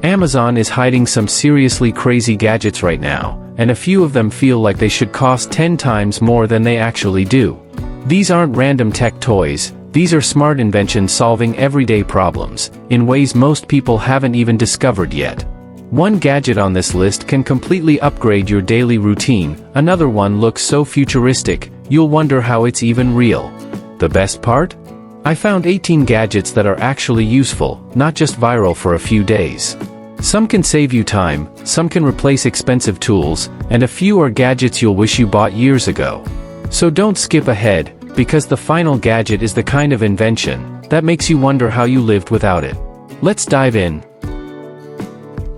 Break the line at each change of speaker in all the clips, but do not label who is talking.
Amazon is hiding some seriously crazy gadgets right now, and a few of them feel like they should cost 10 times more than they actually do. These aren't random tech toys, these are smart inventions solving everyday problems, in ways most people haven't even discovered yet. One gadget on this list can completely upgrade your daily routine, another one looks so futuristic, you'll wonder how it's even real. The best part? I found 18 gadgets that are actually useful, not just viral for a few days. Some can save you time, some can replace expensive tools, and a few are gadgets you'll wish you bought years ago. So don't skip ahead, because the final gadget is the kind of invention that makes you wonder how you lived without it. Let's dive in.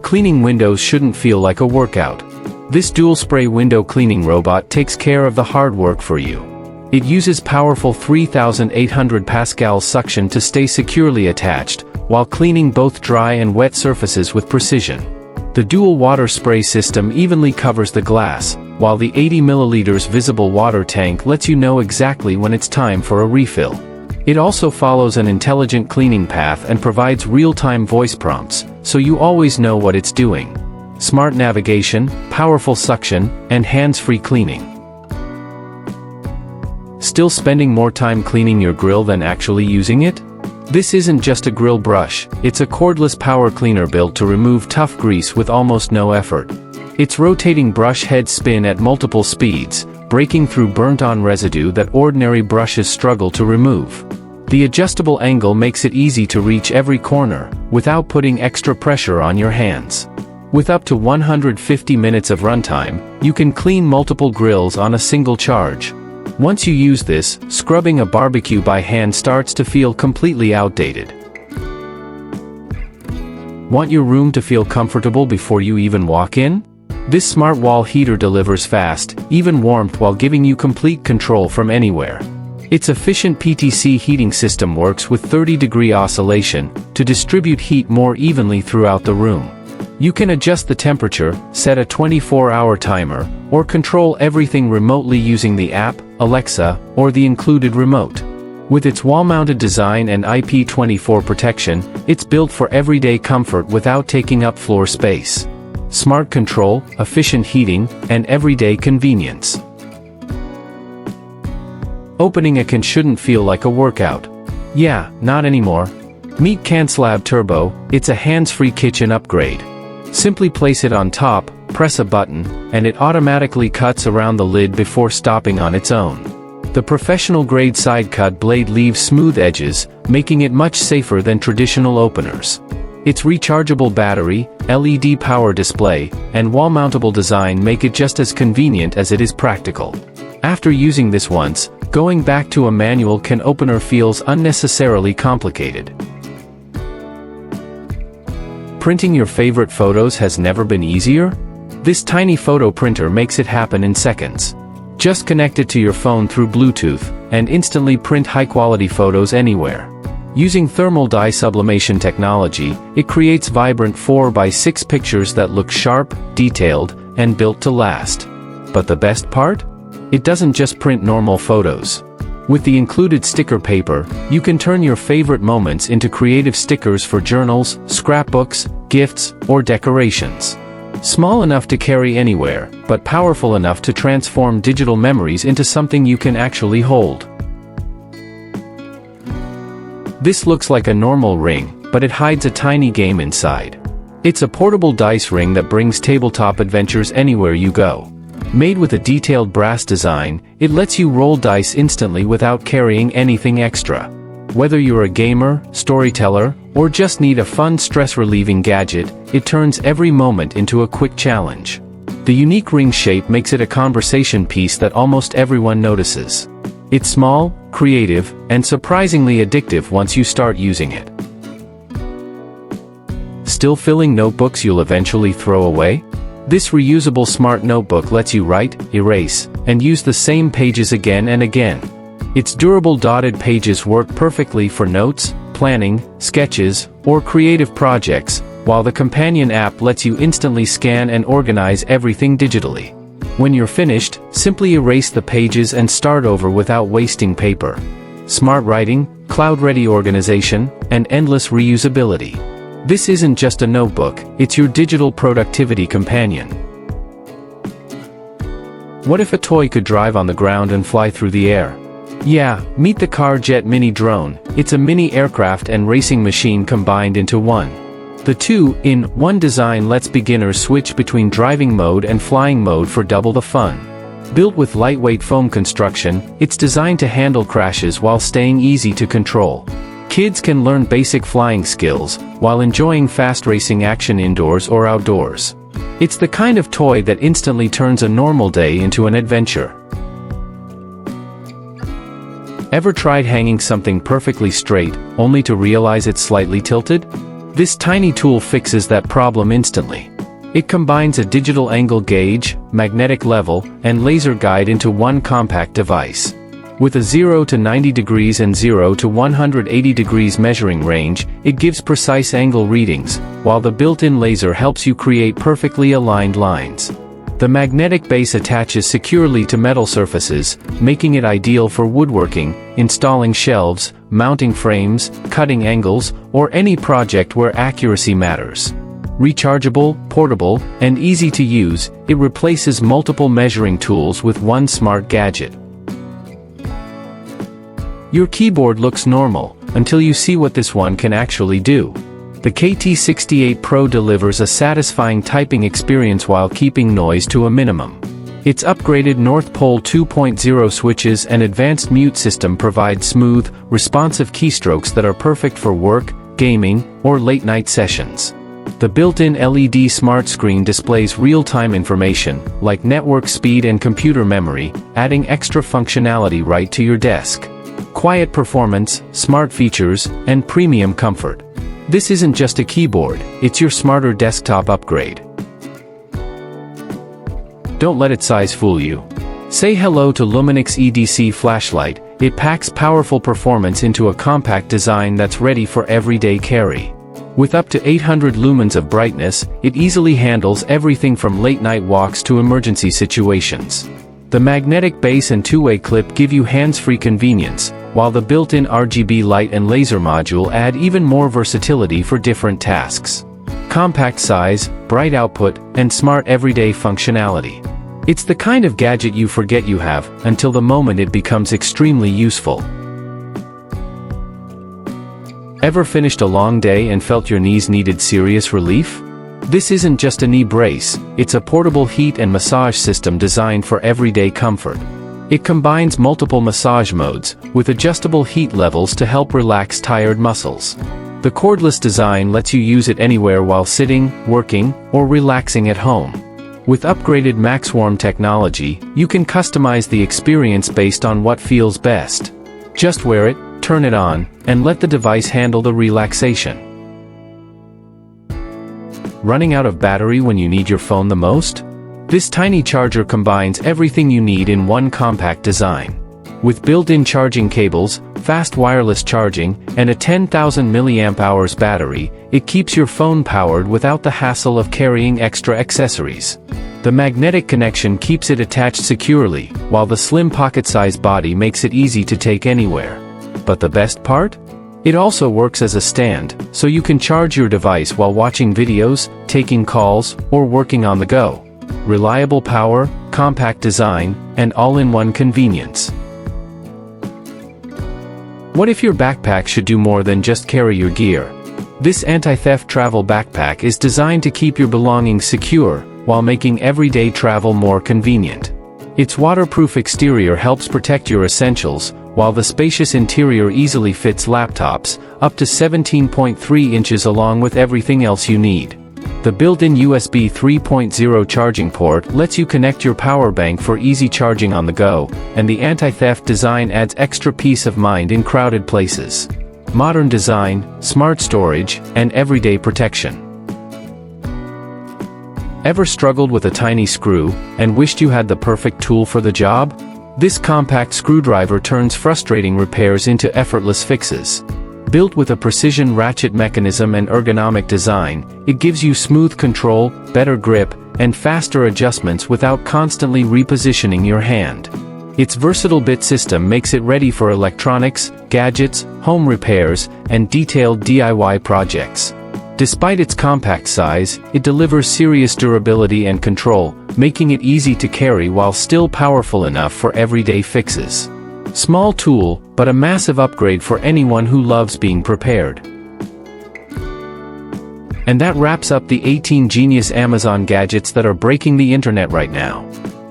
Cleaning windows shouldn't feel like a workout. This dual spray window cleaning robot takes care of the hard work for you. It uses powerful 3,800 Pascal suction to stay securely attached, while cleaning both dry and wet surfaces with precision. The dual water spray system evenly covers the glass, while the 80 milliliters visible water tank lets you know exactly when it's time for a refill. It also follows an intelligent cleaning path and provides real-time voice prompts, so you always know what it's doing. Smart navigation, powerful suction, and hands-free cleaning. Still spending more time cleaning your grill than actually using it? This isn't just a grill brush, it's a cordless power cleaner built to remove tough grease with almost no effort. Its rotating brush heads spin at multiple speeds, breaking through burnt-on residue that ordinary brushes struggle to remove. The adjustable angle makes it easy to reach every corner, without putting extra pressure on your hands. With up to 150 minutes of runtime, you can clean multiple grills on a single charge. Once you use this, scrubbing a barbecue by hand starts to feel completely outdated. Want your room to feel comfortable before you even walk in? This smart wall heater delivers fast, even warmth while giving you complete control from anywhere. Its efficient PTC heating system works with 30-degree oscillation to distribute heat more evenly throughout the room. You can adjust the temperature, set a 24-hour timer, or control everything remotely using the app, Alexa, or the included remote. With its wall-mounted design and IP24 protection, it's built for everyday comfort without taking up floor space. Smart control, efficient heating, and everyday convenience. Opening a can shouldn't feel like a workout. Yeah, not anymore. Meet CanSlab Turbo, it's a hands-free kitchen upgrade. Simply place it on top, press a button, and it automatically cuts around the lid before stopping on its own. The professional-grade side-cut blade leaves smooth edges, making it much safer than traditional openers. Its rechargeable battery, LED power display, and wall-mountable design make it just as convenient as it is practical. After using this once, going back to a manual can opener feels unnecessarily complicated. Printing your favorite photos has never been easier? This tiny photo printer makes it happen in seconds. Just connect it to your phone through Bluetooth, and instantly print high-quality photos anywhere. Using thermal dye sublimation technology, it creates vibrant 4x6 pictures that look sharp, detailed, and built to last. But the best part? It doesn't just print normal photos. With the included sticker paper, you can turn your favorite moments into creative stickers for journals, scrapbooks, gifts, or decorations. Small enough to carry anywhere, but powerful enough to transform digital memories into something you can actually hold. This looks like a normal ring, but it hides a tiny game inside. It's a portable dice ring that brings tabletop adventures anywhere you go. Made with a detailed brass design, it lets you roll dice instantly without carrying anything extra. Whether you're a gamer, storyteller, or just need a fun stress-relieving gadget, it turns every moment into a quick challenge. The unique ring shape makes it a conversation piece that almost everyone notices. It's small, creative, and surprisingly addictive once you start using it. Still filling notebooks you'll eventually throw away? This reusable smart notebook lets you write, erase, and use the same pages again and again. Its durable dotted pages work perfectly for notes, planning, sketches, or creative projects, while the companion app lets you instantly scan and organize everything digitally. When you're finished, simply erase the pages and start over without wasting paper. Smart writing, cloud-ready organization, and endless reusability. This isn't just a notebook, it's your digital productivity companion. What if a toy could drive on the ground and fly through the air? Yeah, meet the CarJet Mini Drone. It's a mini aircraft and racing machine combined into one. The two-in-one design lets beginners switch between driving mode and flying mode for double the fun. Built with lightweight foam construction, it's designed to handle crashes while staying easy to control. Kids can learn basic flying skills, while enjoying fast racing action indoors or outdoors. It's the kind of toy that instantly turns a normal day into an adventure. Ever tried hanging something perfectly straight, only to realize it's slightly tilted? This tiny tool fixes that problem instantly. It combines a digital angle gauge, magnetic level, and laser guide into one compact device. With a 0 to 90 degrees and 0 to 180 degrees measuring range, it gives precise angle readings, while the built-in laser helps you create perfectly aligned lines. The magnetic base attaches securely to metal surfaces, making it ideal for woodworking, installing shelves, mounting frames, cutting angles, or any project where accuracy matters. Rechargeable, portable, and easy to use, it replaces multiple measuring tools with one smart gadget. Your keyboard looks normal, until you see what this one can actually do. The KT68 Pro delivers a satisfying typing experience while keeping noise to a minimum. Its upgraded North Pole 2.0 switches and advanced mute system provide smooth, responsive keystrokes that are perfect for work, gaming, or late-night sessions. The built-in LED smart screen displays real-time information, like network speed and computer memory, adding extra functionality right to your desk. Quiet performance, smart features, and premium comfort. This isn't just a keyboard, it's your smarter desktop upgrade. Don't let its size fool you. Say hello to Luminix EDC Flashlight. It packs powerful performance into a compact design that's ready for everyday carry. With up to 800 lumens of brightness, it easily handles everything from late-night walks to emergency situations. The magnetic base and two-way clip give you hands-free convenience, while the built-in RGB light and laser module add even more versatility for different tasks. Compact size, bright output, and smart everyday functionality. It's the kind of gadget you forget you have, until the moment it becomes extremely useful. Ever finished a long day and felt your knees needed serious relief? This isn't just a knee brace, it's a portable heat and massage system designed for everyday comfort. It combines multiple massage modes, with adjustable heat levels to help relax tired muscles. The cordless design lets you use it anywhere while sitting, working, or relaxing at home. With upgraded MaxWarm technology, you can customize the experience based on what feels best. Just wear it, turn it on, and let the device handle the relaxation. Running out of battery when you need your phone the most? This tiny charger combines everything you need in one compact design. With built-in charging cables, fast wireless charging, and a 10,000 mAh battery, it keeps your phone powered without the hassle of carrying extra accessories. The magnetic connection keeps it attached securely, while the slim pocket-sized body makes it easy to take anywhere. But the best part? It also works as a stand, so you can charge your device while watching videos, taking calls, or working on the go. Reliable power, compact design, and all-in-one convenience. What if your backpack should do more than just carry your gear? This anti-theft travel backpack is designed to keep your belongings secure, while making everyday travel more convenient. Its waterproof exterior helps protect your essentials, while the spacious interior easily fits laptops, up to 17.3 inches along with everything else you need. The built-in USB 3.0 charging port lets you connect your power bank for easy charging on the go, and the anti-theft design adds extra peace of mind in crowded places. Modern design, smart storage, and everyday protection. Ever struggled with a tiny screw, and wished you had the perfect tool for the job? This compact screwdriver turns frustrating repairs into effortless fixes. Built with a precision ratchet mechanism and ergonomic design, it gives you smooth control, better grip, and faster adjustments without constantly repositioning your hand. Its versatile bit system makes it ready for electronics, gadgets, home repairs, and detailed DIY projects. Despite its compact size, it delivers serious durability and control, making it easy to carry while still powerful enough for everyday fixes. Small tool, but a massive upgrade for anyone who loves being prepared. And that wraps up the 18 genius Amazon gadgets that are breaking the internet right now.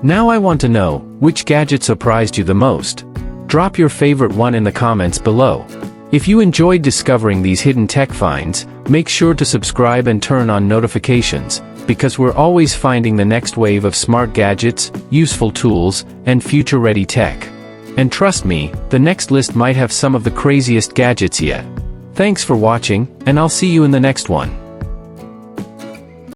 Now I want to know, which gadget surprised you the most? Drop your favorite one in the comments below. If you enjoyed discovering these hidden tech finds, make sure to subscribe and turn on notifications, because we're always finding the next wave of smart gadgets, useful tools, and future-ready tech. And trust me, the next list might have some of the craziest gadgets yet. Thanks for watching, and I'll see you in the next one.